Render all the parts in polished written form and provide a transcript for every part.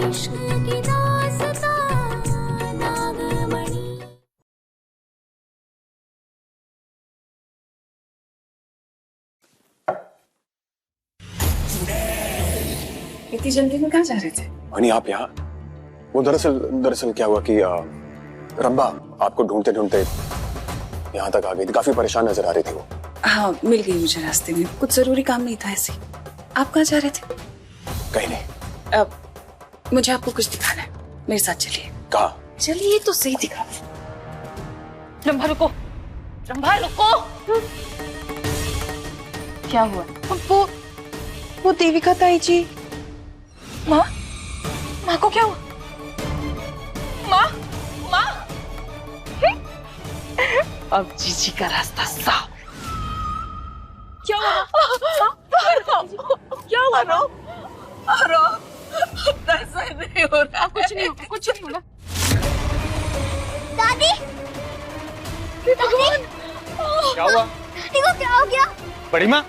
इतनी जल्दी में कहाँ जा रहे थे? अनि आप यहाँ? वो दरअसल क्या हुआ कि रब्बा आपको ढूंढते ढूंढते यहाँ तक आ गई थी। काफी परेशान नजर आ रही थी वो। हाँ, मिल गई मुझे रास्ते में। कुछ जरूरी काम नहीं था ऐसे। आप कहाँ जा रहे थे? कहीं नहीं। अब मुझे आपको कुछ दिखाना है, मेरे साथ चलिए। कहाँ? चलिए तो सही दिखा। रंभा रुको, रंभा रुको। क्या हुआ? वो देविका ताई जी। माँ, माँ को क्या हुआ? माँ, माँ। अब जीजी का रास्ता साफ। क्या हुआ? क्या हुआ? अरे ऐसा नहीं हो रहा। कुछ नहीं होगा, कुछ नहीं होगा। दादी, भगवान, क्या हुआ? दादी को क्या हो गया? बड़ी माँ,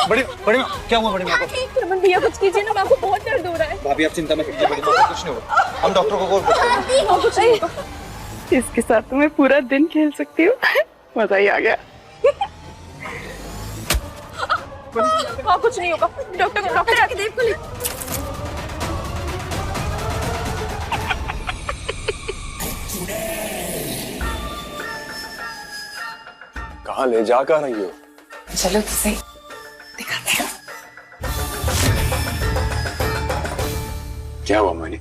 बड़ी माँ, क्या हुआ बड़ी माँ को? रमन भैया कुछ कीजिए ना, माँ को बहुत दर्द हो रहा है। भाभी आप चिंता मत कीजिए, बड़ी माँ को कुछ नहीं होगा। हम डॉक्टर को कॉल करते हैं। कुछ नहीं होगा। इसके साथ तो मैं पूरा दिन खेल सकती हूँ। मजा ही आ गया। हाँ कुछ नहीं होगा। डॉक्टर आके देव को ले। कहाँ ले जा कर रही हो? चलो तो सही, दिखाते हैं। क्या हुआ मोहिनी?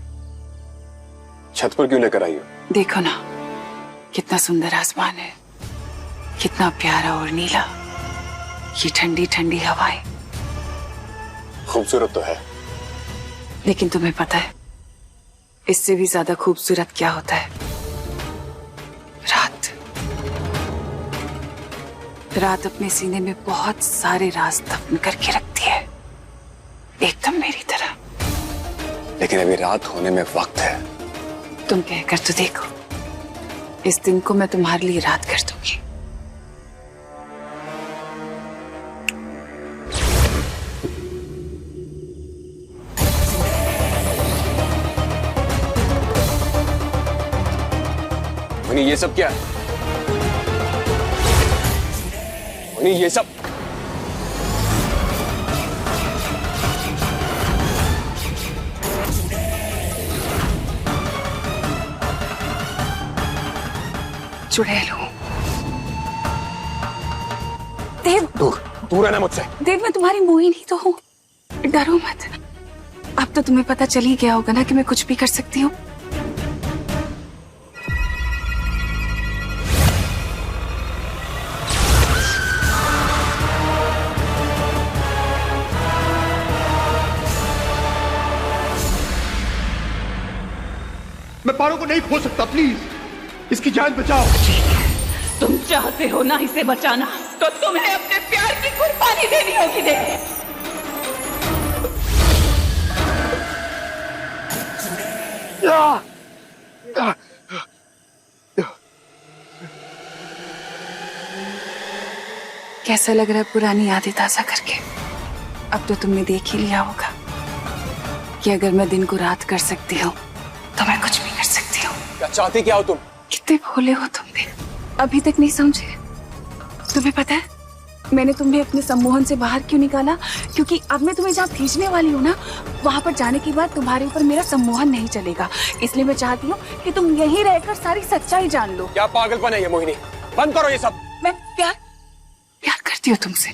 छत पर क्यों लेकर आई हो? देखो ना, कितना सुंदर आसमान है, कितना प्यारा और नीला, ये ठंडी ठंडी हवाएं। खूबसूरत तो है, लेकिन तुम्हें पता है इससे भी ज्यादा खूबसूरत क्या होता है? रात। रात अपने सीने में बहुत सारे राज दफन करके रखती है, एकदम मेरी तरह। लेकिन अभी रात होने में वक्त है। तुम कहकर तो देखो, इस दिन को मैं तुम्हारे लिए रात कर दूंगी। मोहिनी ये सब क्या है? मोहिनी ये सब चुड़ैल हूं। देव, दूर रहना मुझसे। देव मैं तुम्हारी मोहिनी तो हूँ, डरो मत। अब तो तुम्हें पता चल ही गया होगा ना कि मैं कुछ भी कर सकती हूँ। मैं पारो को नहीं खो सकता, प्लीज इसकी जान बचाओ। तुम चाहते हो ना इसे बचाना, तो तुम्हें अपने प्यार की कुर्बानी देनी होगी। कैसा लग रहा है पुरानी यादें ताजा करके? अब तो तुमने देख ही लिया होगा कि अगर मैं दिन को रात कर सकती हूँ तो मैं कुछ भी कर सकती हूँ। क्या चाहती क्या हो तुम? कितने भोले हो तुम भी, अभी तक नहीं समझे? तुम्हें पता है मैंने तुम्हें अपने सम्मोहन से बाहर क्यों निकाला? क्योंकि अब मैं तुम्हें जहाँ भेजने वाली हूँ ना, वहाँ पर जाने के बाद तुम्हारे ऊपर मेरा सम्मोहन नहीं चलेगा। इसलिए मैं चाहती हूँ कि तुम यहीं रहकर सारी सच्चाई जान लो। क्या पागलपन है ये मोहिनी? बंद करो ये सब। मैं प्यार करती हूँ तुमसे,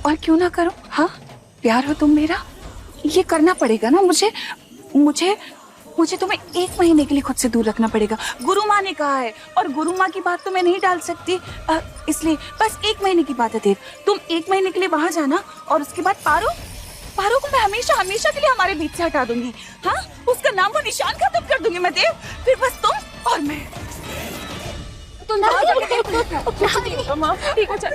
और क्यों ना करूँ? हाँ, प्यार हो तुम मेरा, ये करना पड़ेगा ना मुझे। मुझे तुम्हें 1 महीने के लिए खुद से दूर रखना पड़ेगा। गुरु माँ ने कहा है, और गुरु माँ की बात तो मैं नहीं टाल सकती। इसलिए बस 1 महीने की बात है देव। तुम 1 महीने के लिए वहां जाना, और उसके बाद पारो को मैं हमेशा के लिए हमारे बीच से हटा दूंगी। हाँ, उसका नाम वो निशान खत्म कर दूंगी मैं देव। फिर बस तुम और मैं। ठीक हो जाए।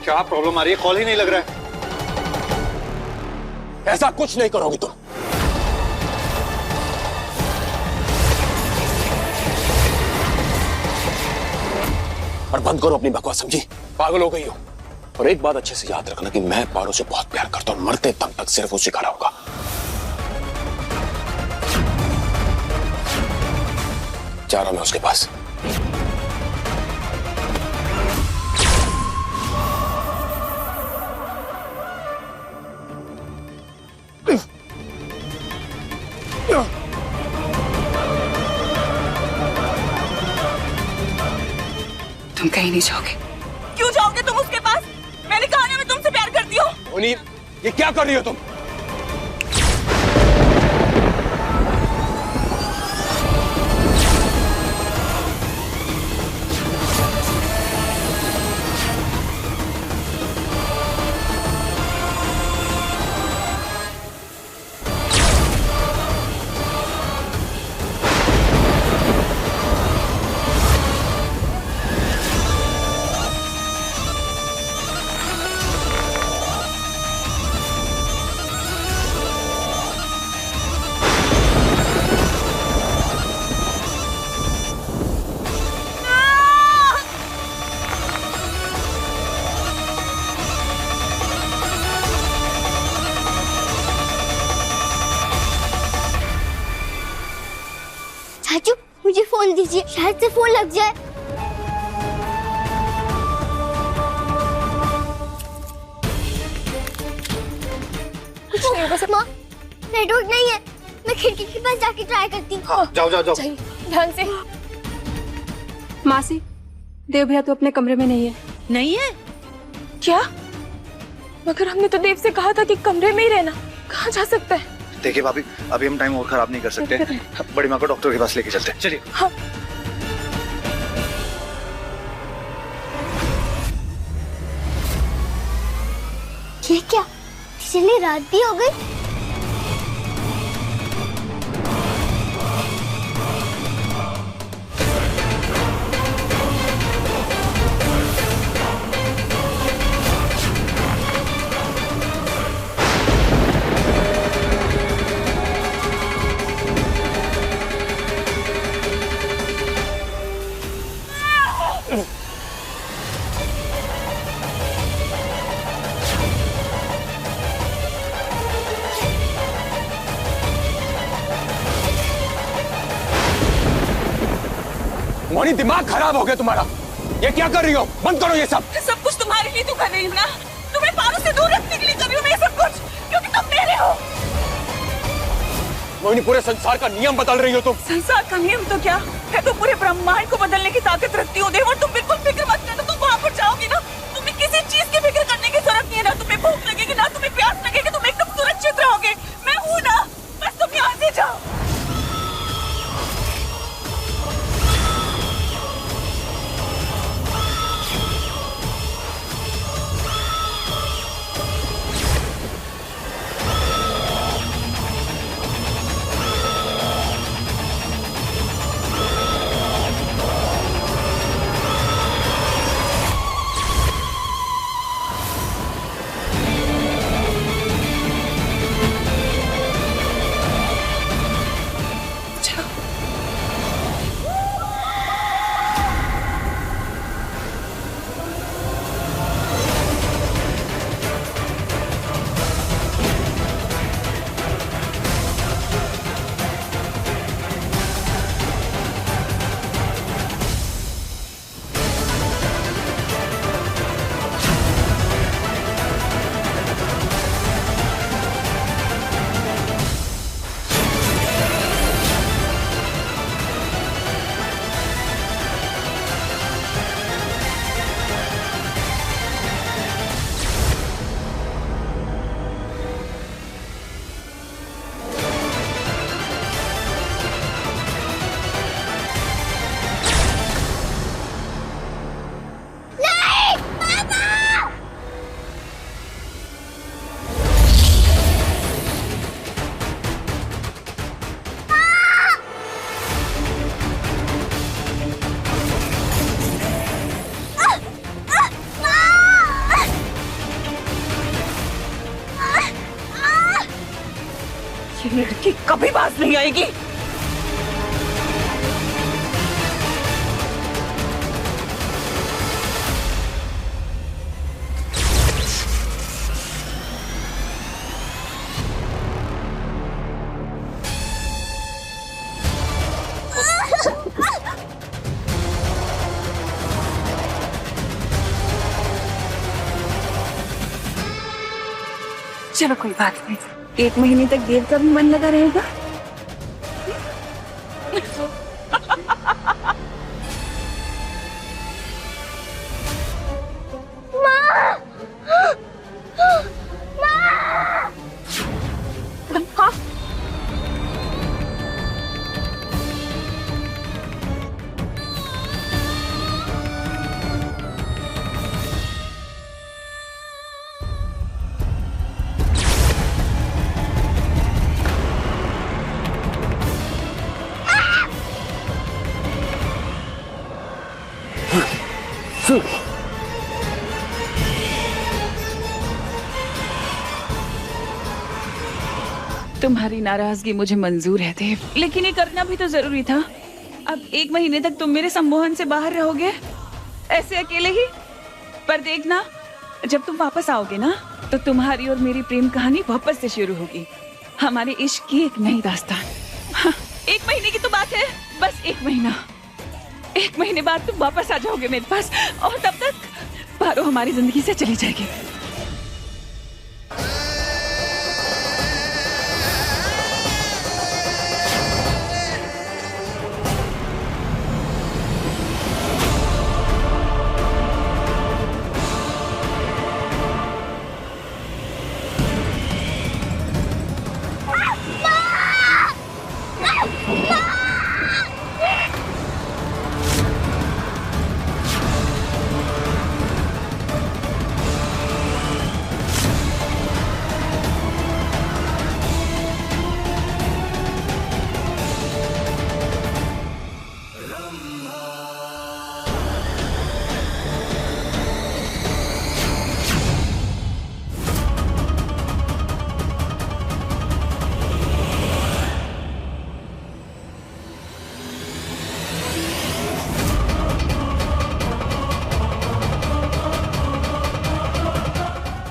क्या प्रॉब्लम आ रही है? कॉल ही नहीं लग रहा है। ऐसा कुछ नहीं करोगी तुम। और बंद करो अपनी बकवास, समझी? पागल हो गई हो। और एक बात अच्छे से याद रखना कि मैं पारो से बहुत प्यार करता हूँ, मरते दम तक सिर्फ उसी का रहूंगा। जा रहा हूं मैं उसके पास। तुम कहीं नहीं जाओगे। क्यों जाओगे तुम उसके पास? मैंने कहा ना मैं तुमसे प्यार करती हूँ। मुनीर, ये क्या कर रही हो तुम? चाचू मुझे फोन दीजिए, शायद से फोन लग जाए। कुछ नहीं होगा सर। माँ, नेटवर्क नहीं है, मैं खिड़की के पास जाके ट्राई करती हूँ। हाँ, जाओ जाओ जाओ। ध्यान से। मासी, देव भैया तो अपने कमरे में नहीं है। नहीं है? क्या? मगर हमने तो देव से कहा था कि कमरे में ही रहना। कहाँ जा सकता है? देखिए भाभी, अभी हम टाइम और खराब नहीं कर सकते। बड़ी माँ को डॉक्टर के पास लेके चलते हैं। चलिए। हाँ। ये क्या? चलिए रात भी हो गई। मोनी, दिमाग खराब हो गया तुम्हारा। ये क्या कर रही हो? बंद करो ये सब। सब कुछ तुम्हारे लिए तो कर रही हूँ ना। तुम्हें पारो से दूर रखने के लिए कर रही हूँ मैं सब कुछ, क्योंकि तुम मेरे हो। मोनी, पूरे संसार का नियम बदल रही हो तुम। संसार का नियम तो क्या, मैं तो पूरे ब्रह्मांड को बदलने की ताकत रखती हूँ देव। और तुम बिल्कुल फिक्र मत करना, तुम वहाँ पर जाओगी ना, तुम्हें किसी चीज की फिक्र करने की जरूरत नहीं है। ना तुम्हें भूख लगेगी, ना तुम्हें प्यास लगेगी, तुम एकदम सुरक्षित रहोगे। मैं हूँ ना, बस तुम यहाँ से जाओ। ये लड़की कभी बाज नहीं आएगी। चलो कोई बात नहीं, 1 महीने तक देव का भी मन लगा रहेगा। तुम्हारी नाराजगी मुझे मंजूर है देव, लेकिन ये करना भी तो जरूरी था। अब 1 महीने तक तुम मेरे सम्मोहन से बाहर रहोगे, ऐसे अकेले ही। पर देखना, जब तुम वापस आओगे ना, तो तुम्हारी और मेरी प्रेम कहानी वापस से शुरू होगी, हमारे इश्क की एक नई दास्तान। हाँ, 1 महीने की तो बात है, बस 1 महीना। 1 महीने बाद तुम वापस आ जाओगे मेरे पास, और तब तक पारो हमारी जिंदगी से चली जाएगी।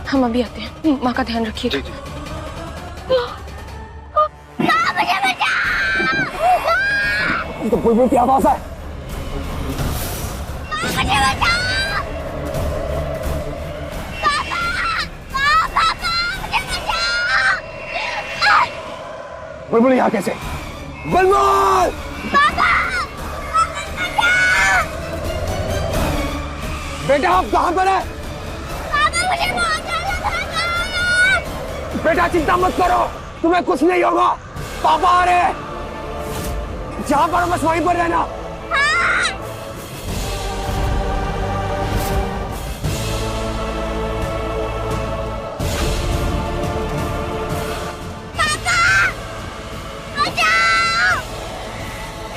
हम अभी आते हैं, माँ का ध्यान रखिए। जी जी। तो बुलबुल की आवाज है। बुलबुल यहाँ कैसे? बुलबुल! बेटा आप कहाँ पर है? बेटा चिंता मत करो, तुम्हें कुछ नहीं होगा। पापा आ रहे हैं, जहाँ पर बस वहीं पर रहना।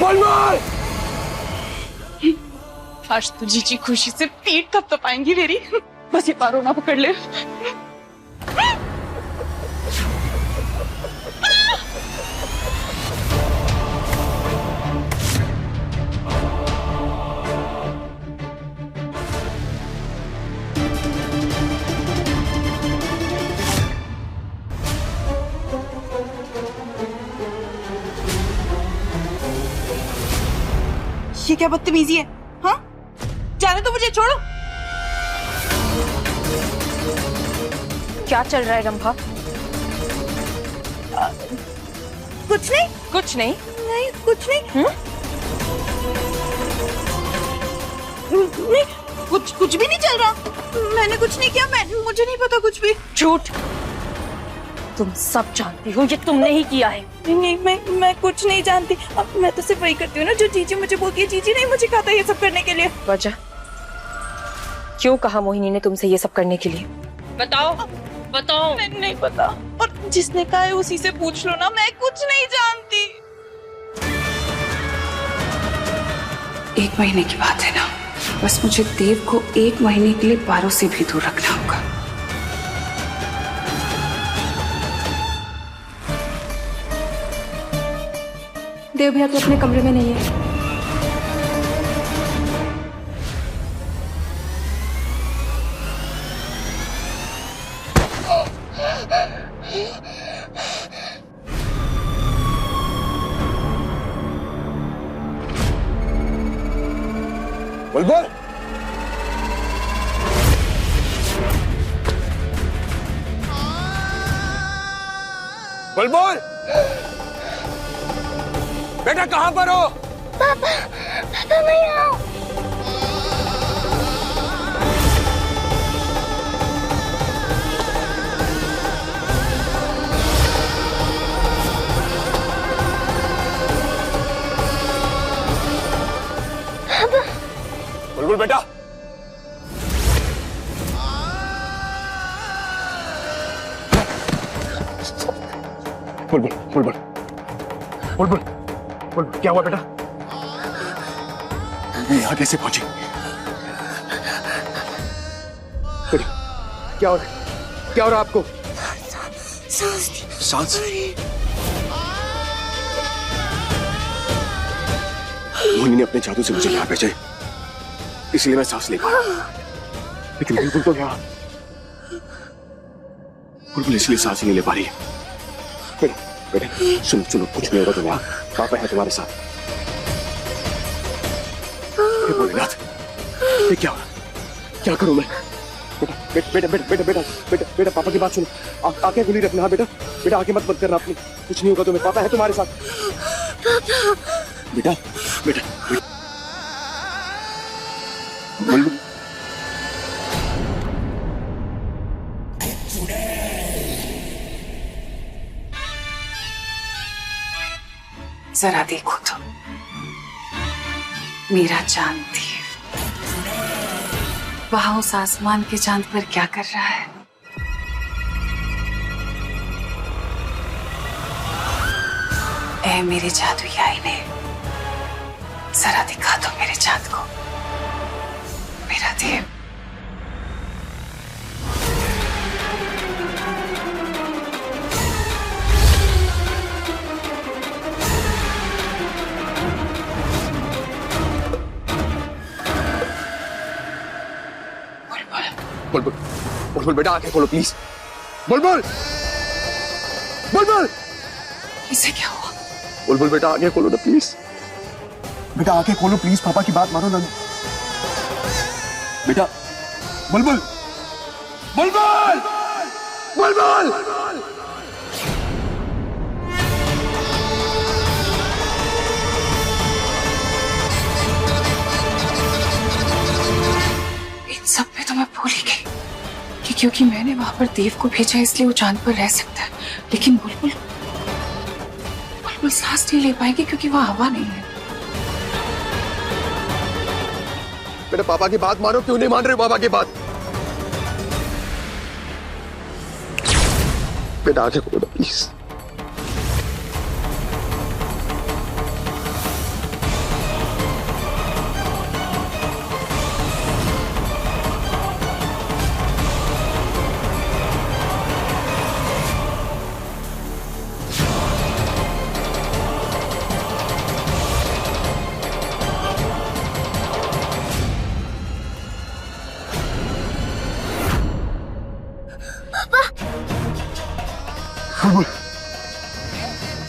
बुलबुल! आज तो जीजी खुशी से पीठ थपथपाएंगी मेरी। बस ये पारो ना पकड़ ले। ये क्या बदतमीजी है? हाँ, जाने तो मुझे, छोड़ो। क्या चल रहा है रंभा? कुछ नहीं, कुछ नहीं। नहीं कुछ नहीं। नहीं, कुछ भी नहीं चल रहा। मैंने कुछ नहीं किया, मुझे नहीं पता कुछ भी। झूठ, तुम सब जानती हो ये तुमने ही किया है। नहीं, मैं कुछ नहीं जानती। अब मैं तो सिर्फ वही करती हूँ ना जो जीजी मुझे बोलती है। जीजी नहीं मुझे कहा था ये सब करने के लिए। वजह क्यों कहा मोहिनी ने तुमसे ये सब करने के लिए? बताओ बताओ। मैंने नहीं पता, और जिसने कहा है उसी से पूछ लो ना। मैं कुछ नहीं जानती। 1 महीने की बात है ना, बस मुझे देव को 1 महीने के लिए पारो से भी दूर रखना होगा। देव भैया तो अपने कमरे में नहीं है। बुलबुल! बुलबुल बेटा कहां पर हो? पापा पापा मैं यहाँ हूँ। बुलबुल बेटा बुलबुल बुलबुल बुलबुल बुलबुल क्या हुआ बेटा? ये यहाँ कैसे पहुंची? बेटा क्या हो रहा है? क्या हो रहा है आपको? सांस मोहिनी ने अपने जादू से मुझे यहाँ भेजा है, इसलिए मैं सांस ले पा रहा, लेकिन बुलबुल तो यहाँ बुलबुल इसलिए सांस नहीं ले पा रही है। बेटा सुनो सुनो, कुछ नहीं होगा तुम्हें, पापा है तुम्हारे साथ। हे भोलेनाथ, ये क्या हो रहा? क्या करूं मैं? बेटा बेटा बेटा बेटा बेटा बेटा बेटा पापा की बात सुनो, आंखें खुली रखना। बेटा बेटा आंखें मत बंद करना अपनी, कुछ नहीं होगा तुम्हें, पापा है तुम्हारे साथ। बेटा बेटा बुलबुल जरा देखो तो, मेरा चांद देव वहां उस आसमान के चांद पर क्या कर रहा है? ऐ मेरे जादुई आईने, जरा दिखा दो मेरे चांद को, मेरा देव। बुलबुल बुलबुल बेटा आंखें खोलो प्लीज। बुलबुल बुलबुल इसे क्या हुआ? बुलबुल बेटा आंखें खोलो ना प्लीज, बेटा आंखें खोलो प्लीज, पापा की बात मानो ना बेटा। बुलबुल बुलबुल बुलबुल इन सब पे तो मैं भूल ही गई कि क्योंकि मैंने वहां पर देव को भेजा इसलिए वो चांद पर रह सकता है, लेकिन बुलबुल बुलबुल सांस नहीं ले पाएगी क्योंकि वहां हवा नहीं है। बेटा पापा की बात मानो, क्यों नहीं मान रहे हो पापा की बात? बेटा आंखें खोलो प्लीज।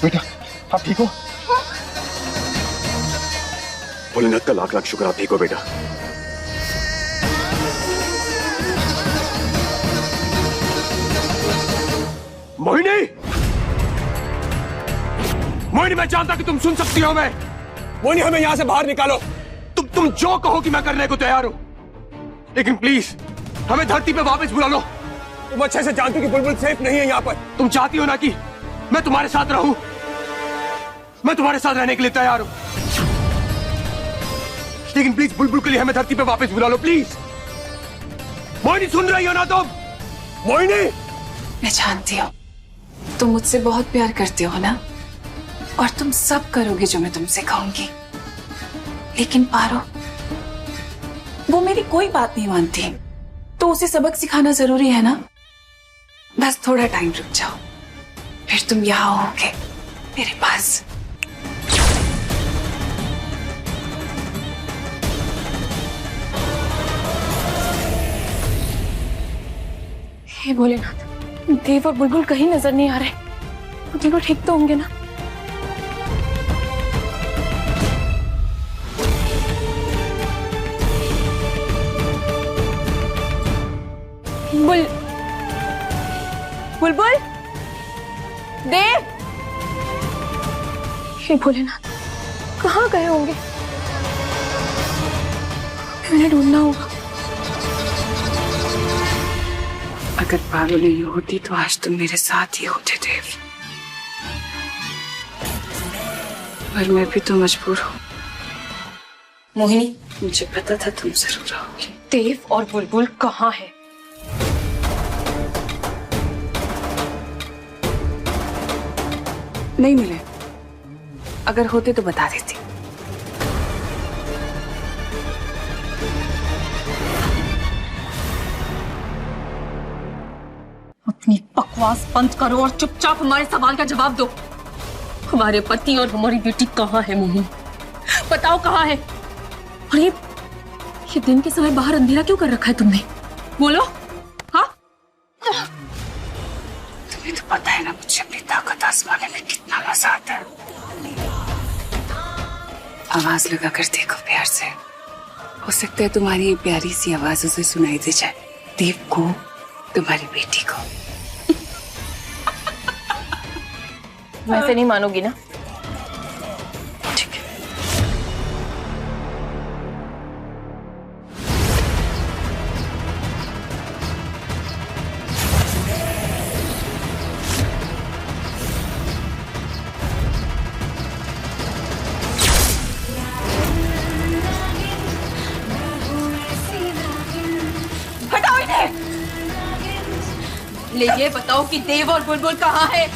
बेटा आप ठीक हो? भोलेनाथ का लाख लाख शुक्र आप ठीक हो बेटा। मोहिनी मोहिनी मैं जानता कि तुम सुन सकती हो। मैं मोहिनी हमें यहां से बाहर निकालो। तुम जो कहो कि मैं करने को तैयार हूं, लेकिन प्लीज हमें धरती पे वापस बुला लो। तुम अच्छे से जानती हो कि बुलबुल सेफ नहीं है यहाँ पर। तुम चाहती हो ना कि मैं तुम्हारे साथ रहूं? मैं तुम्हारे साथ रहने के लिए तैयार हूं, लेकिन प्लीज बुलबुल के लिए हमें धरती पे वापस बुला लो प्लीज। मोहिनी सुन रही हो ना तुम? मोहिनी मैं जानती हूँ तुम मुझसे बहुत प्यार करते हो ना, और तुम सब करोगे जो मैं तुमसे कहूंगी, लेकिन पारो वो मेरी कोई बात नहीं मानती, तो उसे सबक सिखाना जरूरी है ना। बस थोड़ा टाइम रुक जाओ, फिर तुम यहाँ होगे मेरे पास। हे भोलेनाथ, देव और बुलबुल कहीं नजर नहीं आ रहे। वो तीनों ठीक तो होंगे ना? बुलबुल देव, हे भोलेनाथ, कहाँ गए होंगे? मैंने ढूंढना होगा। अगर पारो नहीं होती तो आज तुम मेरे साथ ही होते देव, पर मैं भी तो मजबूर हूँ। मोहिनी, मुझे पता था तुम जरूर आओगी। देव और बुलबुल कहाँ है? नहीं मिले, अगर होते तो बता देती। अपनी बकवास बंद करो और चुपचाप हमारे सवाल का जवाब दो। हमारे पति और हमारी बेटी कहाँ है मोहिनी? बताओ कहाँ है? और ये दिन के समय बाहर अंधेरा क्यों कर रखा है तुमने? बोलो। हाँ, तुम्हें तो पता है ना मुझे अपनी ताकत आजमाने में कितना मजा आता है। आवाज लगा कर देखो प्यार से, हो सकता है तुम्हारी ये प्यारी सी आवाज उसे सुनाई दे जाए, देव को, तुम्हारी बेटी को। मैं ऐसे नहीं मानूंगी ना। ठीक है। ले ये बताओ कि देव और बुलबुल कहाँ है?